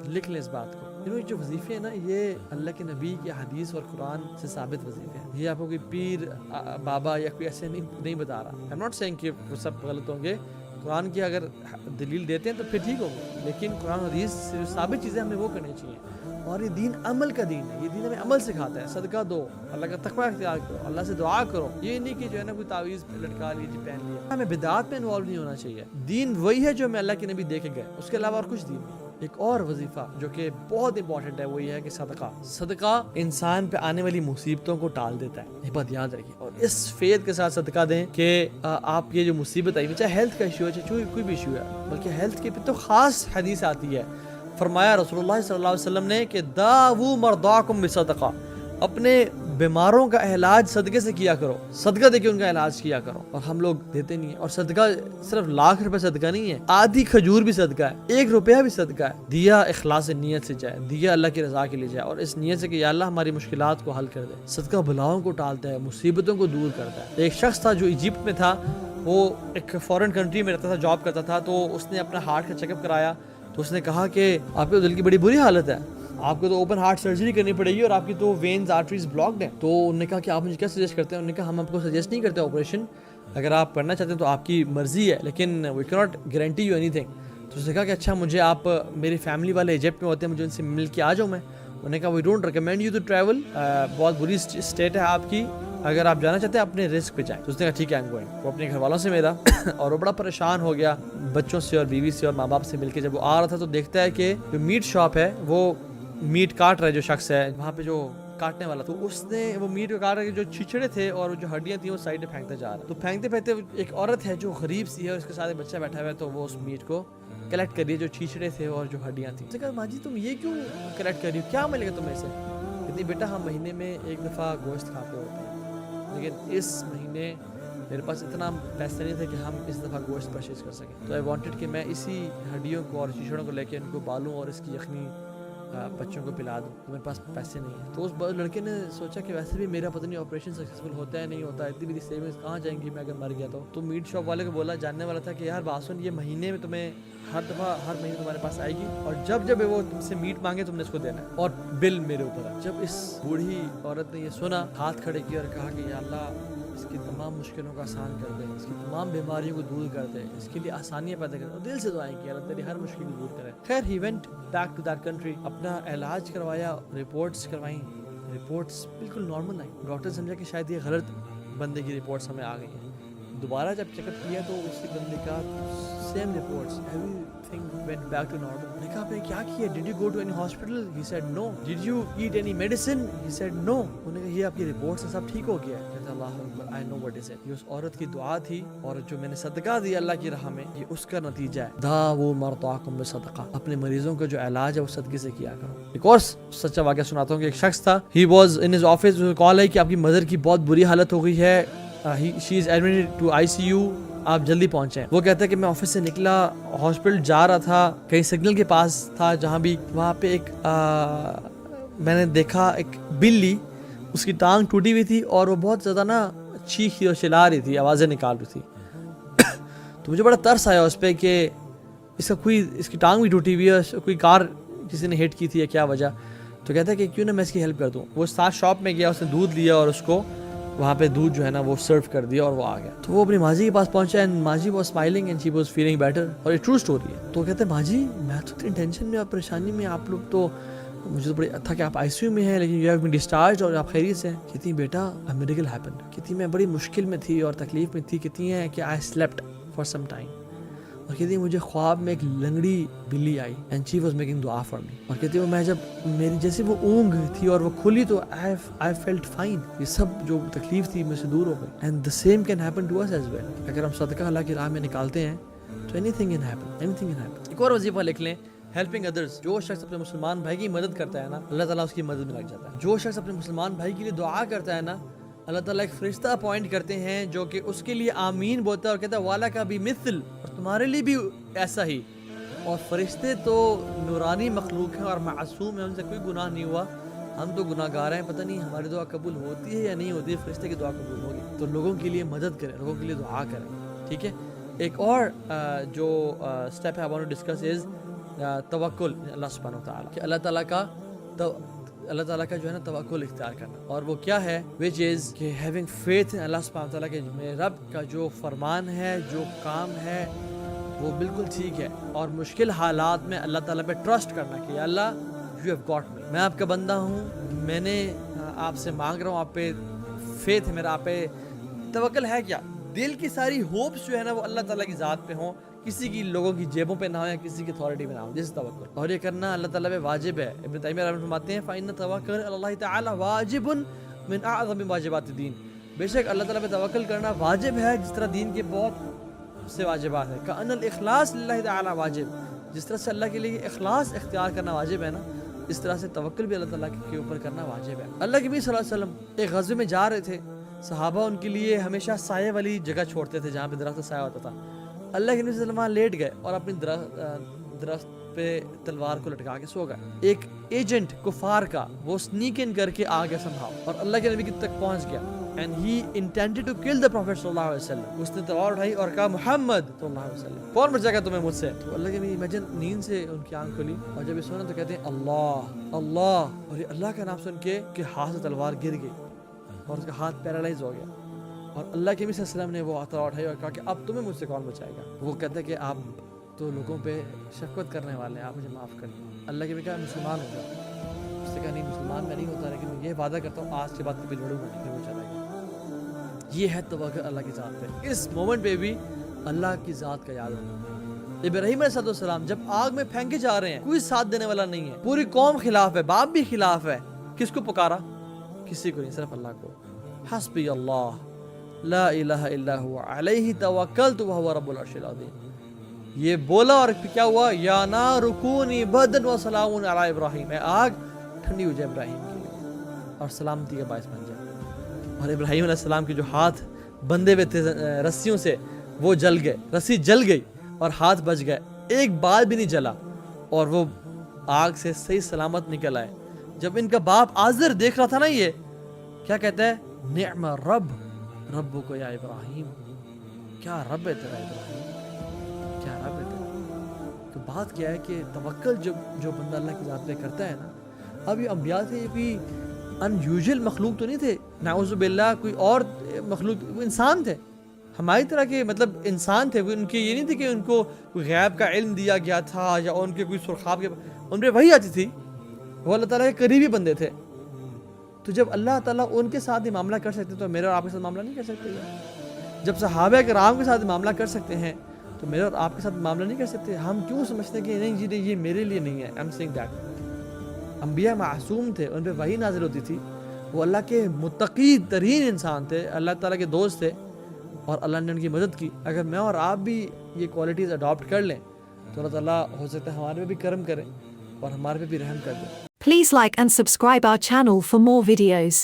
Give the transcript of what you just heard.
لکھ لیں اس بات کو. جو وظیفے ہیں نا یہ اللہ کے نبی کی حدیث اور قرآن سے ثابت وظیفے ہیں. یہ آپ کو کوئی پیر بابا یا کوئی ایسے نہیں بتا رہا. I'm not saying کہ وہ سب غلط ہوں گے. قرآن کی اگر دلیل دیتے ہیں تو پھر ٹھیک ہوگا, لیکن قرآن حدیث سے جو ثابت چیزیں ہمیں وہ کرنی چاہیے. اور یہ دین عمل کا دین ہے. یہ دین ہمیں عمل سکھاتا ہے. صدقہ دو, اللہ کا تقوی اختیار کرو, اللہ سے دعا کرو. یہ نہیں کہ جو ہے نا کوئی تعویذ لٹکا لی, پہن لیا. ہمیں بدعات میں انوالو نہیں ہونا چاہیے. دین وہی ہے جو ہمیں اللہ کے نبی دے کے گئے, اس کے علاوہ اور کچھ دین نہیں. ایک اور وظیفہ جو کہ بہت امپورٹنٹ ہے وہ یہ ہے کہ صدقہ انسان پہ آنے والی مصیبتوں کو ٹال دیتا ہے. یہ بات یاد رکھیے, اور اس فیض کے ساتھ صدقہ دیں کہ آپ یہ جو مصیبت آئی, چاہے ہیلتھ کا ایشو ہے, چاہے کوئی بھی ایشو ہے, بلکہ ہیلتھ کے پہ تو خاص حدیث آتی ہے. فرمایا رسول اللہ صلی اللہ علیہ وسلم نے کہ داؤ مرضاکم بصدقہ, اپنے بیماروں کا علاج صدقے سے کیا کرو, صدقہ دے کے ان کا علاج کیا کرو. اور ہم لوگ دیتے نہیں ہیں. اور صدقہ صرف لاکھ روپے صدقہ نہیں ہے, آدھی کھجور بھی صدقہ ہے, 1 روپیہ بھی صدقہ ہے. دیا اخلاص نیت سے جائے, دیا اللہ کی رضا کے لیے جائے, اور اس نیت سے کہ یا اللہ ہماری مشکلات کو حل کر دے. صدقہ بلاؤں کو ٹالتا ہے, مصیبتوں کو دور کرتا ہے. ایک شخص تھا جو ایجپٹ میں تھا, وہ ایک فورن کنٹری میں رہتا تھا, جاب کرتا تھا. تو اس نے اپنا ہارٹ کا چیک اپ کرایا, تو اس نے کہا کہ آپ کے دل کی بڑی بری حالت ہے, آپ کو تو اوپن ہارٹ سرجری کرنی پڑے گی, اور آپ کی تو وینز آرٹریز بلاکڈ ہیں. تو انہوں نے کہا کہ آپ مجھے کیا سجیسٹ کرتے ہیں؟ انہوں نے کہا ہم آپ کو سجیسٹ نہیں کرتے آپریشن, اگر آپ کرنا چاہتے ہیں تو آپ کی مرضی ہے, لیکن وی کی not guarantee you any thing. تو اس نے کہا کہ اچھا مجھے آپ, میری فیملی والے ایجپٹ میں ہوتے ہیں, مجھے ان سے مل کے آ جاؤں میں. انہوں نے کہا we don't recommend you to travel, بہت بری اسٹیٹ ہے آپ کی, اگر آپ جانا چاہتے ہیں اپنے رسک پہ جائیں. تو اس نے کہا ٹھیک ہے آئی ایم گوئنگ. وہ اپنے گھر والوں سے ملا اور وہ بڑا پریشان ہو گیا, بچوں سے اور بیوی سے اور ماں باپ سے مل کے. جب وہ آ رہا تھا تو دیکھتا ہے کہ جو میٹ شاپ ہے وہ میٹ کاٹ رہا ہے, جو شخص ہے وہاں پہ جو کاٹنے والا, تو اس نے وہ میٹ کو کاٹ رہا ہے, جو چھچڑے تھے اور جو ہڈیاں تھیں وہ سائڈ میں پھینکتا جا رہا. تو پھینکتے پھینکتے ایک عورت ہے جو غریب سی ہے, اور اس کے ساتھ بچہ بیٹھا ہوا ہے, تو وہ اس میٹ کو کلیکٹ کر رہی ہے, جو چھچڑے تھے اور جو ہڈیاں تھیں. اس نے کہا ماں جی تم یہ کیوں کلیکٹ کر رہی ہو, کیا ملے گا تمہیں سے؟ کہتی بیٹا ہم مہینے میں 1 دفعہ گوشت کھاتے ہوتے ہیں, لیکن اس مہینے میرے پاس اتنا پیسے نہیں تھے کہ ہم اس دفعہ گوشت پرچیز کر سکیں. تو آئی وانٹڈ کہ میں اسی ہڈیوں کو اور چیچڑوں کو لے کے ان کو بالوں اور اس کی یخنی بچوں کو پلا دوں, تو میرے پاس پیسے نہیں ہیں. تو اس لڑکے نے سوچا کہ ویسے بھی میرا پتہ نہیں آپریشن سکسیزفل ہوتا ہے نہیں ہوتا, اتنی میری سیونگز کہاں جائیں گی میں اگر مر گیا تو میٹ شاپ والے کو بولا, جاننے والا تھا کہ یار بات سن, یہ مہینے میں تمہیں ہر دفعہ ہر مہینے تمہارے پاس آئے گی, اور جب وہ تم سے میٹ مانگے تم نے اس کو دینا ہے, اور بل میرے اوپر ہے. جب اس بوڑھی عورت نے یہ سنا, ہاتھ کھڑے کیا اور کہا کہ یا اللہ اس کی تمام مشکلوں کو آسان کر دے, اس کی تمام بیماریوں کو دور کر دے, اس کے لیے آسانیاں پیدا کر دے, اور دل سے دعائیں کی اللہ تیری ہر مشکل کو دور کرے. خیر he went back to that country, اپنا علاج کروایا, رپورٹس کروائیں, رپورٹس بالکل نارمل آئی. ڈاکٹر سمجھا کہ شاید یہ غلط بندے کی رپورٹس ہمیں آ گئی ہیں. دوبارہ جب چیک اپ کیا تو اسی بندے کا same reports, everything went back to normal. میں نے کہا آپ نے کیا کیا, did you go to any hospital? He said no. Did you eat any medicine? He said no. انہوں نے کہا یہ آپ کی رپورٹس ہیں, سب ٹھیک ہو گیا ہے. کہتا اللہ اکبر, آئی نو واٹ از اٹ. یہ اس عورت کی دعا تھی, اور جو میں نے صدقہ دیا اللہ کی راہ میں, یہ اس کا نتیجہ ہے. داؤ مرضاکم بصدقہ, اپنے مریضوں کا جو علاج ہے وہ صدقے سے کیا کرو. ایک اور سچا واقعہ سناتا ہوں کہ ایک شخص تھا, he was in his office, call آئی کہ آپ کی مدر کی بہت بری حالت ہو گئی ہے, شی از ایڈمٹڈ ٹو ICU, آپ جلدی پہنچیں. وہ کہتا ہے کہ میں آفس سے نکلا, ہاسپٹل جا رہا تھا, کہیں سگنل کے پاس تھا جہاں بھی, وہاں پہ ایک میں نے دیکھا ایک بلی, اس کی ٹانگ ٹوٹی ہوئی تھی, اور وہ بہت زیادہ نا چیخ اور چلا رہی تھی, آوازیں نکال رہی تھی. تو مجھے بڑا ترس آیا اس پہ کہ اس کی ٹانگ بھی ٹوٹی ہوئی ہے, کوئی کار کسی نے ہٹ کی تھی یا کیا وجہ. تو کہتا ہے کہ کیوں نہ میں اس کی ہیلپ کر دوں. وہ ساتھ شاپ میں گیا, اس نے دودھ لیا اور اس کو وہاں پہ دودھ جو ہے نا وہ سرو کر دیا, اور وہ آ گیا. تو وہ اپنی ماجی کے پاس پہنچا, and Maji was smiling and she was feeling better, اور یہ ٹرو اسٹوری ہے. تو کہتے ہیں ماجی میں تو اتنی ٹینشن میں اور پریشانی میں, آپ لوگ تو, مجھے تو بڑی تھا کہ آپ ICU میں ہیں, لیکن یو ہیو بین ڈسچارجڈ اور آپ خیریت سے ہیں. کہتی بیٹا اے میریکل ہیپنڈ, کہتی میں بڑی مشکل میں تھی اور تکلیف میں تھی. کہتی ہیں کہ آئی سلیپٹ فار سم ٹائم, اور کہتی مجھے خواب میں ایک لنگڑی بلی آئی, اینڈ شی واز میکنگ دعا فار می. اور کہتی میں جب میری جیسے وہ اونگ تھی اور وہ کھلی تو آئی فیلٹ فائن, یہ سب جو تکلیف تھی مجھ سے دور ہو گئی. And the same can happen to us as well. اگر ہم صدقہ اللہ کی راہ میں نکالتے ہیں تو any thing can happen, any thing can happen. ایک اور وظیفہ لکھ لیں, ہیلپنگ ادرس. جو شخص اپنے مسلمان بھائی کی مدد کرتا ہے نا, اللہ تعالیٰ اس کی مدد میں لگ جاتا ہے. جو شخص اپنے مسلمان بھائی کے لیے دعا کرتا ہے نا, اللہ تعالیٰ ایک فرشتہ اپوائنٹ کرتے ہیں جو کہ اس کے لیے آمین بولتا ہے اور کہتا ہے والا کا بھی مثل, اور تمہارے لیے بھی ایسا ہی. اور فرشتے تو نورانی مخلوق ہیں اور معصوم ہیں, ان سے کوئی گناہ نہیں ہوا. ہم تو گناہ گار ہیں, پتہ نہیں ہماری دعا قبول ہوتی ہے یا نہیں ہوتی ہے, فرشتے کی دعا قبول ہوگی. تو لوگوں کے لیے مدد کریں, لوگوں کے لیے دعا کریں, ٹھیک ہے. ایک اور جو اسٹیپ ہے I want to discuss is توکل اللہ سبحانہ و تعالیٰ کہ اللہ تعالیٰ کا جو ہے نا توکل اختیار کرنا. اور وہ کیا ہے؟ which is کہ having faith in اللہ سبحانہ و تعالیٰ کہ میرے رب کا جو فرمان ہے، جو کام ہے وہ بالکل ٹھیک ہے. اور مشکل حالات میں اللہ تعالیٰ پہ ٹرسٹ کرنا کہ یا اللہ you have got me، میں آپ کا بندہ ہوں، میں نے آپ سے مانگ رہا ہوں، آپ پہ فیتھ ہے میرا، آپ پہ توکل ہے. کیا دل کی ساری ہوپس جو ہے نا وہ اللہ تعالیٰ کی ذات پہ ہوں، کسی کی لوگوں کی جیبوں پہ نہ ہو یا کسی کی اتھارٹی پہ نہ ہو. جس توکل، اور یہ کرنا اللہ تعالیٰ پہ واجب ہے. ابن تیمیہ رحمۃ اللہ فرماتے ہیں فَإِنَّ التَّوَكُّلَ عَلَى اللَّهِ تَعَالَى وَاجِبٌ مِنْ أَعْظَمِ واجبات الدین. بے شک اللہ تعالیٰ پہ توکل کرنا واجب ہے جس طرح دین کے بہت سے واجبات ہیں. كأن الإخلاص للہ تعالیٰ واجب، جس طرح سے اللہ کے لیے اخلاص اختیار کرنا واجب ہے نا، اس طرح سے توکل بھی اللہ تعالیٰ کے اوپر کرنا واجب ہے. اللہ کے نبی صلی اللہ علیہ وسلم ایک غزوے میں جا رہے تھے، صحابہ ان کے لیے ہمیشہ سائے والی جگہ چھوڑتے تھے جہاں پہ درخت سایہ ہوتا تھا. اللہ کے نبی صلی اللہ علیہ وسلم وہاں لیٹ گئے اور اپنی درخت پہ تلوار کو لٹکا کے سو گئے. ایک ایجنٹ کفار کا وہ سنیک ان کر کے آ گیا سمہاؤ اور اللہ کے نبی کی تک پہنچ گیا. and he intended to kill the prophet صلی اللہ علیہ وسلم. اس نے تلوار اٹھائی اور کہا محمد صلی اللہ علیہ وسلم کون بچائے گا تمہیں مجھ سے. تو اللہ کے نبی امیجن نیند سے ان کی آنکھ کھلی اور جب یہ سنا تو کہتے ہیں اللہ اللہ، اور یہ اللہ کا نام سن کے کہ ہاتھ سے تلوار گر گئی اور اس کا ہاتھ پیرالائز ہو گیا. اور اللہ کے نبی صلی اللہ علیہ وسلم نے وہ تلوار اٹھائی اور کہا کہ اب تمہیں مجھ سے کون بچائے گا. وہ کہتے ہیں کہ آپ تو لوگوں پہ شفقت کرنے والے ہیں، آپ مجھے معاف کر دیں. اللہ کے نبی کہا مسلمان ہو گیا. اس نے کہا نہیں مسلمان میں نہیں ہوتا، لیکن میں یہ وعدہ کرتا ہوں آج کے بعد کبھی لڑوں گا نہیں. پھر وہ چلا گیا. یہ ہے توکل اللہ کی ذات پہ. اس مومنٹ پہ بھی اللہ کی ذات کا یاد رکھنا. ابراہیم علیہ السلام جب آگ میں پھینکے جا رہے ہیں، کوئی ساتھ دینے والا نہیں ہے، پوری قوم خلاف ہے، باپ بھی خلاف ہے. کس کو پکارا؟ کسی کو نہیں، صرف اللہ کو. حسبی اللہ لا الہ الا هو علیہ توکلت وہو رب العرش العظیم. یہ بولا اور کیا ہوا؟ یا نار کونی بردا وسلام علی ابراہیم. اے آگ ٹھنڈی ہو جائے ابراہیم کے لیے اور سلامتی کا باعث بن جائے. اور ابراہیم علیہ السلام کے جو ہاتھ بندھے ہوئے تھے رسیوں سے وہ جل گئے، رسی جل گئی اور ہاتھ بچ گئے، ایک بال بھی نہیں جلا اور وہ آگ سے صحیح سلامت نکل آئے. جب ان کا باپ آزر دیکھ رہا تھا نا، یہ کیا کہتا ہے؟ نعم رب رب کو یا ابراہیم، کیا رب ہے تیرا ابراہیم، کیا رب ہے تیرا. تو بات کیا ہے کہ توکل جو بندہ اللہ کی ذات پہ کرتا ہے نا. اب یہ انبیاء تھے، یہ کوئی ان یوزل مخلوق تو نہیں تھے، نعوذ باللہ کوئی اور مخلوق، وہ انسان تھے ہماری طرح کے، مطلب انسان تھے. ان کے یہ نہیں تھے کہ ان کو کوئی غیب کا علم دیا گیا تھا یا ان کے کوئی سرخاب کے، ان پہ وحی آتی تھی. وہ اللہ تعالیٰ کے قریبی بندے تھے. تو جب اللہ تعالیٰ ان کے ساتھ ہی معاملہ کر سکتے تو میرے اور آپ کے ساتھ معاملہ نہیں کر سکتے. جب صحابہ کرام کے ساتھ معاملہ کر سکتے ہیں تو میرے اور آپ کے ساتھ معاملہ نہیں کر سکتے. ہم کیوں سمجھتے ہیں کہ نہیں جی یہ میرے لیے نہیں ہے. I'm saying that انبیاء معصوم تھے، ان پہ وحی نازل ہوتی تھی، وہ اللہ کے متقی ترین انسان تھے، اللہ تعالیٰ کے دوست تھے اور اللہ نے ان کی مدد کی. اگر میں اور آپ بھی یہ کوالٹیز اڈاپٹ کر لیں تو اللہ تعالیٰ ہو سکتا ہے ہمارے پہ بھی کرم کرے اور ہمارے پہ بھی رحم کر دے. Please like and subscribe our channel for more videos.